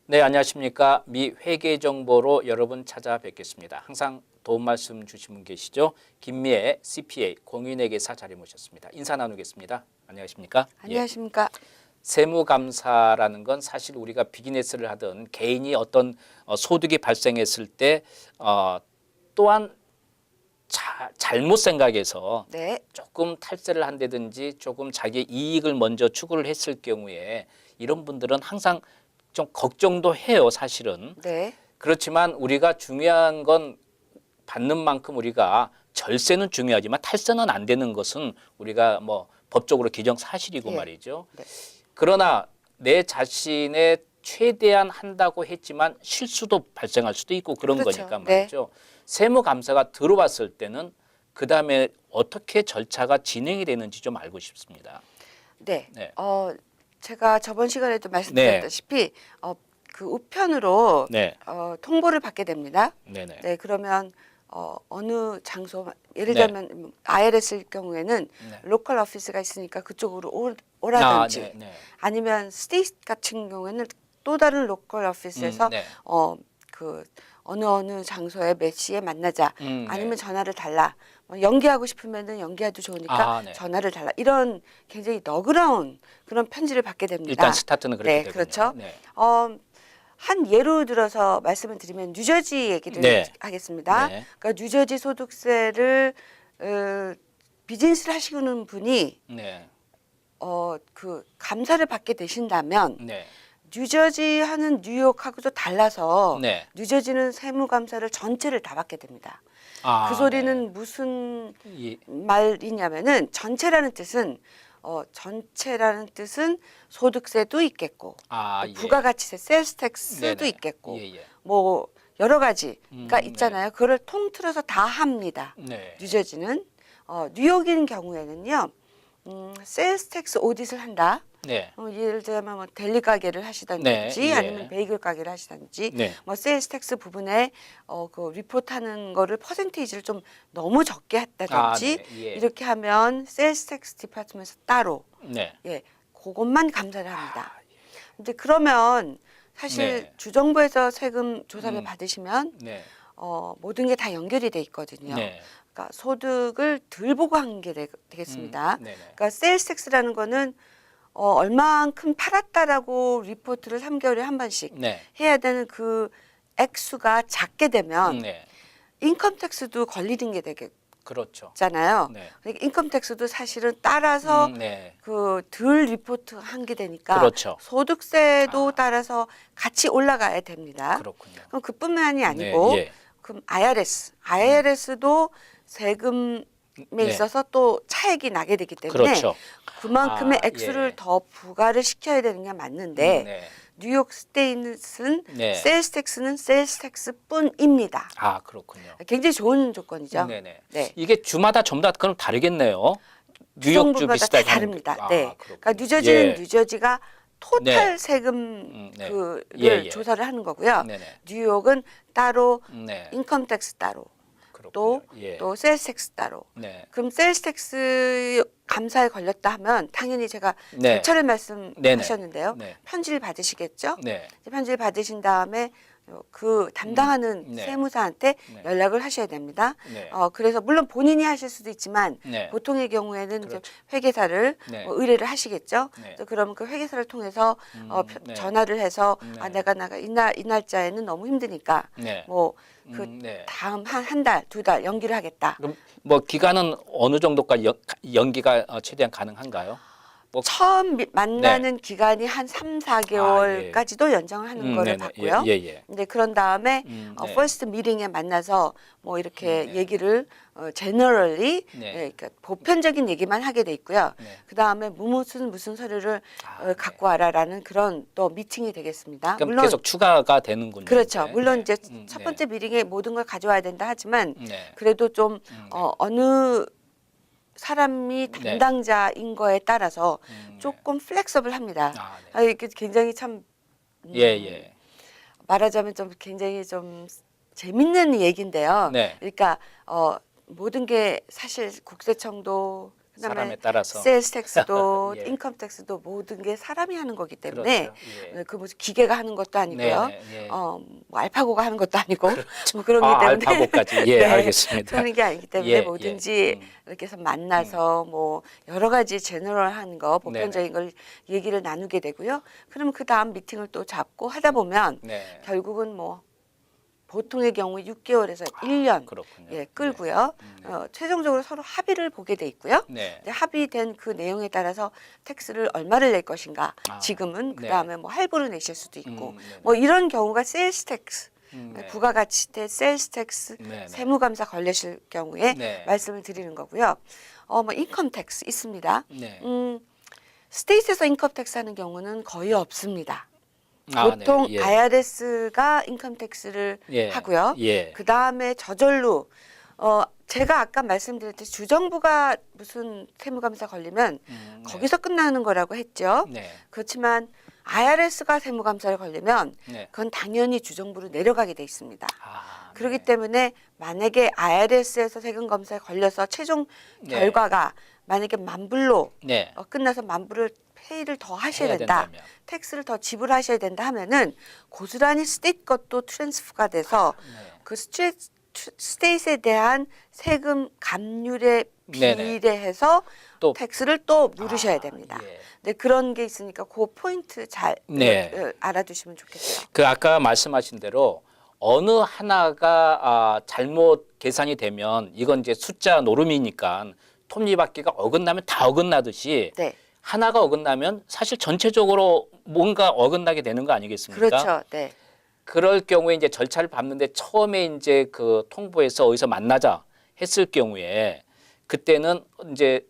네, 안녕하십니까. 미 회계 정보로 여러분 찾아뵙겠습니다. 항상 도움 말씀 주신 분 계시죠? 김미애 CPA 공인회계사 자리 모셨습니다. 인사 나누겠습니다. 안녕하십니까? 안녕하십니까. 세무감사라는 건 사실 우리가 비즈니스를 하든 개인이 어떤 소득이 발생했을 때 또한 잘못 생각해서 네. 조금 탈세를 한다든지 조금 자기 이익을 먼저 추구를 했을 경우에 이런 분들은 항상 좀 걱정도 해요, 사실은. 네. 그렇지만 우리가 중요한 건 받는 만큼 우리가 절세는 중요하지만 탈세는 안 되는 것은 우리가 뭐 법적으로 규정 사실이고 예. 말이죠. 네. 그러나 내 자신의 최대한 한다고 했지만 실수도 발생할 수도 있고 그런 그렇죠. 거니까 말이죠. 세무감사가 들어왔을 때는 그다음에 어떻게 절차가 진행이 되는지 좀 알고 싶습니다. 네. 네. 제가 저번 시간에도 말씀드렸다시피 그 우편으로 네. 통보를 받게 됩니다. 네네. 네. 그러면 어느 장소 예를 네. 들면 IRS일 경우에는 네. 로컬 오피스가 있으니까 그쪽으로 오라든지 네, 네. 아니면 스테이트 같은 경우에는 또 다른 로컬 오피스에서 네. 그 어느 장소에 몇 시에 만나자 아니면 네. 전화를 달라 연기하고 싶으면은 연기해도 좋으니까 네. 전화를 달라 이런 굉장히 너그러운 그런 편지를 받게 됩니다. 일단 스타트는 그렇게 네, 되군요. 그렇죠. 네. 한 예로 들어서 말씀을 드리면 뉴저지 얘기를 네. 하겠습니다. 네. 그러니까 뉴저지 소득세를 비즈니스를 하시는 분이 네. 그 감사를 받게 되신다면 네. 뉴저지 하는 뉴욕하고도 달라서 네. 뉴저지는 세무감사를 전체를 다 받게 됩니다. 그 네. 소리는 무슨 이, 말이냐면은 전체라는 뜻은 소득세도 있겠고 예. 부가가치세 셀스 텍스도 네네. 있겠고 예, 예. 뭐 여러 가지가 네. 있잖아요. 그걸 통틀어서 다 합니다. 네. 뉴저지는 뉴욕인 경우에는요. 셀스 텍스 오디트를 한다. 네. 예를 들면 뭐 델리 가게를 하시든지 네, 예. 아니면 베이글 가게를 하시든지 네. 뭐 세일스 텍스 부분에 그 리포트하는 거를 퍼센테이지를 좀 너무 적게 했다든지 네. 예. 이렇게 하면 세일스 텍스 디파트먼트에서 따로 네. 그것만 감사를 합니다. 근데 그러면 사실 네. 주정부에서 세금 조사를 받으시면 네. 모든 게 다 연결이 돼 있거든요. 네. 그러니까 소득을 덜 보고 한 게 되겠습니다. 네네. 그러니까 세일스 텍스라는 거는 얼만큼 팔았다라고 리포트를 3개월에 한 번씩 네. 해야 되는 그 액수가 작게 되면 네. 인컴 텍스도 걸리는 게 그렇죠. 되잖아요. 네. 그러니까 인컴 텍스도 사실은 따라서 네. 그 덜 리포트 한 게 되니까 그렇죠. 소득세도 따라서 같이 올라가야 됩니다. 그렇군요. 그럼 그뿐만이 아니고 네. 예. 그럼 IRS도 세금에 네. 있어서 또 차액이 나게 되기 때문에 그렇죠. 그만큼의 액수를 예. 더 부과를 시켜야 되는 게 맞는데 네. 뉴욕 스테이트는 네. 세일스 텍스는 세일스 텍스뿐입니다. 그렇군요. 굉장히 좋은 조건이죠. 네네. 네. 이게 주마다 전부 다 그럼 다르겠네요. 뉴욕주 주정부마다 비슷하게 다 하는 게- 다릅니다. 네. 그렇군요. 그러니까 뉴저지는 예. 뉴저지가 토탈 네. 세금 네. 그를 예. 조사를 하는 거고요. 네네. 뉴욕은 따로 네. 인컴 텍스 따로 그렇군요. 예. 또 세일스 텍스 따로. 네. 그럼 세일스 텍스 감사에 걸렸다 하면 당연히 제가 네. 절차를 말씀하셨는데요. 네. 편지를 받으시겠죠. 네. 편지를 받으신 다음에 그 담당하는 네. 세무사한테 네. 연락을 하셔야 됩니다. 네. 그래서 물론 본인이 하실 수도 있지만 네. 보통의 경우에는 이제 그렇죠. 회계사를 네. 의뢰를 하시겠죠. 네. 그래서 그러면 그 회계사를 통해서 네. 전화를 해서 네. 내가 이 날짜에는 너무 힘드니까 네. 뭐 그 네. 다음 한 달, 두 달 연기를 하겠다. 그럼 뭐 기간은 어느 정도까지 연기가 최대한 가능한가요? 뭐 처음 만나는 기간이 한 3, 4개월까지도 연장을 하는 거를 네네. 봤고요. 예. 근데 그런 다음에 네. 퍼스트 미팅에 만나서 뭐 이렇게 얘기를 제너럴리 네. 그러니까 보편적인 얘기만 하게 돼 있고요. 네. 그다음에 무슨 서류를 네. 갖고 와라라는 그런 또 미팅이 되겠습니다. 그럼 물론 계속 추가가 되는군요. 그렇죠. 이제. 물론 네. 이제 첫 번째 미팅에 모든 걸 가져와야 된다 하지만 네. 그래도 좀 어느 사람이 네. 담당자인 거에 따라서 네. 조금 플렉서블합니다. 네. 이게 굉장히 참 예. 말하자면 좀 굉장히 좀 재밌는 얘기인데요. 네. 그러니까 모든 게 사실 국세청도 그다음에 사람에 따라서 세일스 텍스도 예. 인컴 텍스도 모든 게 사람이 하는 거기 때문에 그렇죠. 예. 그 무슨 기계가 하는 것도 아니고요. 네, 네, 예. 뭐 알파고가 하는 것도 아니고 뭐 그런 기 때문에 알파고까지 예, 네, 알겠습니다. 그런 게 아니기 때문에 예, 뭐든지 예. 이렇게 해서 만나서 뭐 여러 가지 제너럴한 거 보편적인 걸 얘기를 나누게 되고요. 그러면 그 다음 미팅을 또 잡고 하다 보면 네. 결국은 뭐 보통의 경우 6개월에서 1년 그렇군요. 예, 끌고요. 네. 최종적으로 서로 합의를 보게 돼 있고요. 네. 근데 합의된 그 내용에 따라서 텍스를 얼마를 낼 것인가. 지금은 네. 그다음에 뭐 할부를 내실 수도 있고 네. 뭐 이런 경우가 세일스 텍스 네. 부가가치세 세일스 텍스 네. 세무감사 걸리실 경우에 네. 말씀을 드리는 거고요. 뭐 인컴 텍스 있습니다. 네. 스테이트에서 인컴 텍스 하는 경우는 거의 없습니다. 아, 보통 네. 예. IRS가 인컴 텍스를 예. 하고요. 예. 그 다음에 저절로 제가 아까 말씀드렸듯이 주정부가 무슨 세무감사 걸리면 네. 거기서 끝나는 거라고 했죠. 네. 그렇지만 IRS가 세무감사를 걸리면 네. 그건 당연히 주정부로 내려가게 돼 있습니다. 아, 그렇기 네. 때문에 만약에 IRS에서 세금 검사에 걸려서 최종 네. 결과가 만약에 만불로 네. 끝나서 만불을 페이를 더 하셔야 해야 된다. 된다면. 텍스를 더 지불하셔야 된다 하면은 고스란히 스테이트 것도 트랜스프가 돼서 네. 그 스테이트에 대한 세금 감률에 네네. 비례해서 또 텍스를 또 물으셔야 됩니다. 예. 네, 그런 게 있으니까 그 포인트 잘 네. 알아두시면 좋겠어요. 그 아까 말씀하신 대로 어느 하나가 잘못 계산이 되면 이건 이제 숫자 노름이니까 톱니바퀴가 어긋나면 다 어긋나듯이 네, 하나가 어긋나면 사실 전체적으로 뭔가 어긋나게 되는 거 아니겠습니까? 그렇죠. 네, 그럴 경우에 이제 절차를 밟는데 처음에 이제 그 통보에서 어디서 만나자 했을 경우에 그때는 이제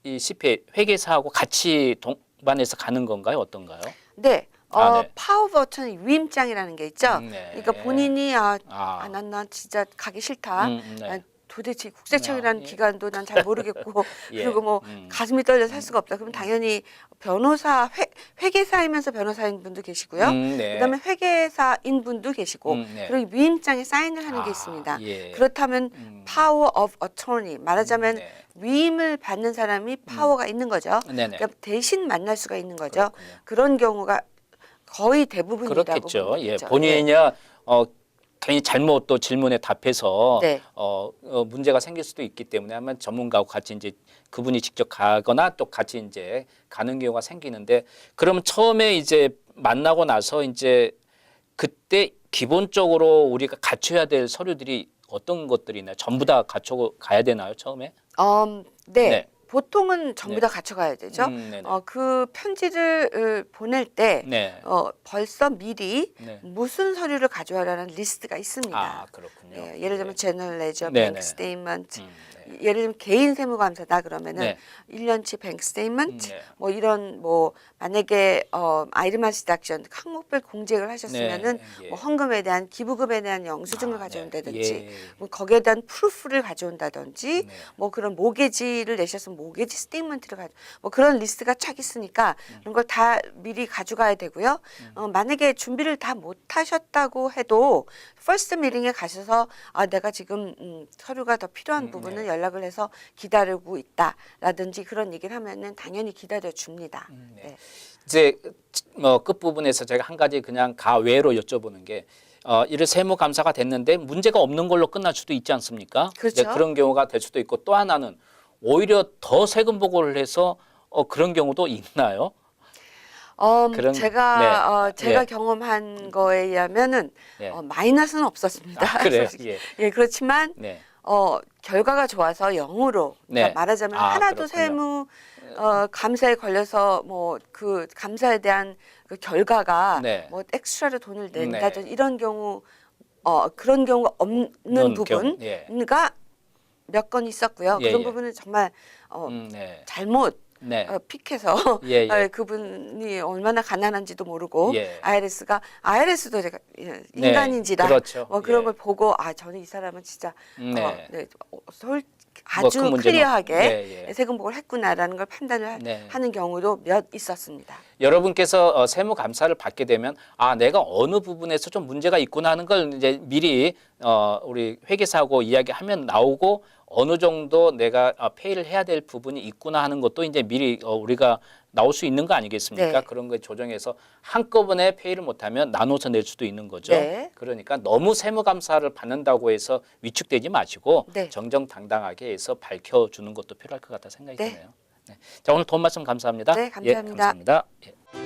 이 CPA 회계사하고 같이 동반해서 가는 건가요? 어떤가요? 네. 네. 파워 버튼 위임장이라는 게 있죠. 네. 그러니까 본인이 아. 난 진짜 가기 싫다. 네. 도대체 국세청이라는 예. 기관도 난 잘 모르겠고 예. 그리고 뭐 가슴이 떨려서 할 수가 없다. 그럼 당연히 변호사 회계사이면서 변호사인 분도 계시고요. 네. 그다음에 회계사인 분도 계시고 네. 그리고 위임장에 사인을 하는 게 있습니다. 예. 그렇다면 power of attorney 말하자면 네. 위임을 받는 사람이 파워가 있는 거죠. 네네. 그러니까 대신 만날 수가 있는 거죠. 그렇군요. 그런 경우가 거의 대부분이라고 그렇겠죠. 보면 예, 되죠. 본인이냐 괜히 잘못 또 질문에 답해서 네. 문제가 생길 수도 있기 때문에 아마 전문가하고 같이 이제 그분이 직접 가거나 또 같이 이제 가는 경우가 생기는데 그러면 처음에 이제 만나고 나서 이제 그때 기본적으로 우리가 갖춰야 될 서류들이 어떤 것들이 있나요? 전부 다 갖춰 가야 되나요? 처음에? 네. 네. 보통은 전부 네. 다 가져가야 되죠. 네네. 그 편지를 보낼 때 네. 벌써 미리 네. 무슨 서류를 가져와라는 리스트가 있습니다. 아, 그렇군요. 예, 예를 들면 제너럴 레저, 네네. 뱅크 스테이트먼트, 네. 예를 들면 개인 세무감사다 그러면은 네. 1년치 뱅크 스테이트먼트 네. 뭐 이런 뭐 만약에 아이르마스 디덕션 항목별 공제를 하셨으면은 네. 예. 뭐 헌금에 대한 기부금에 대한 영수증을 네. 가져온다든지 예. 뭐 거기에 대한 프루프를 가져온다든지 네. 뭐 그런 모게지를 내셨으면 모게지 스테이트먼트를 뭐 그런 리스트가 쫙 있으니까 이런 걸 다 미리 가져가야 되고요. 만약에 준비를 다 못 하셨다고 해도 퍼스트 미팅에 가셔서 내가 지금 서류가 더 필요한 부분은 연락을 해서 기다리고 있다라든지 그런 얘기를 하면은 당연히 기다려 줍니다. 네. 네. 이제 뭐 끝부분에서 제가 한 가지 그냥 가외로 여쭤보는 게 이를 세무 감사가 됐는데 문제가 없는 걸로 끝날 수도 있지 않습니까? 그렇죠. 이제 그런 경우가 될 수도 있고 또 하나는 오히려 더 세금 보고를 해서 그런 경우도 있나요? 제가 예. 경험한 거에 의하면은 예. 마이너스는 없었습니다. 그래요. 예. 예, 그렇지만 네. 결과가 좋아서 0으로 네. 그러니까 말하자면 하나도 그렇군요. 세무 감사에 걸려서 뭐 그 감사에 대한 그 결과가 네. 뭐 엑스트라로 돈을 낸다든지 네. 이런 경우 그런 경우가 없는 부분가 예. 몇 건 있었고요. 예, 그런 예. 부분은 정말 네. 잘못 네. 픽해서 예, 예. 그분이 얼마나 가난한지도 모르고 예. IRS도 제가 인간인지라 그렇죠. 뭐 그런 예. 걸 보고 저는 이 사람은 진짜 네. 아주 큰 문제는 클리어하게 네, 예. 세금보고를 했구나라는 걸 판단을 네. 하는 경우도 몇 있었습니다. 여러분께서 세무 감사를 받게 되면 아 내가 어느 부분에서 좀 문제가 있구나 하는 걸 이제 미리 우리 회계사하고 이야기하면 나오고 어느 정도 내가 페이를 해야 될 부분이 있구나 하는 것도 이제 미리 우리가 나올 수 있는 거 아니겠습니까? 네. 그런 거 조정해서 한꺼번에 페이를 못하면 나눠서 낼 수도 있는 거죠. 네. 그러니까 너무 세무 감사를 받는다고 해서 위축되지 마시고 네. 정정당당하게 해서 밝혀주는 것도 필요할 것 같다 생각이 네. 드네요. 네. 자 오늘 도움 말씀 감사합니다. 네, 감사합니다. 예, 감사합니다. 예.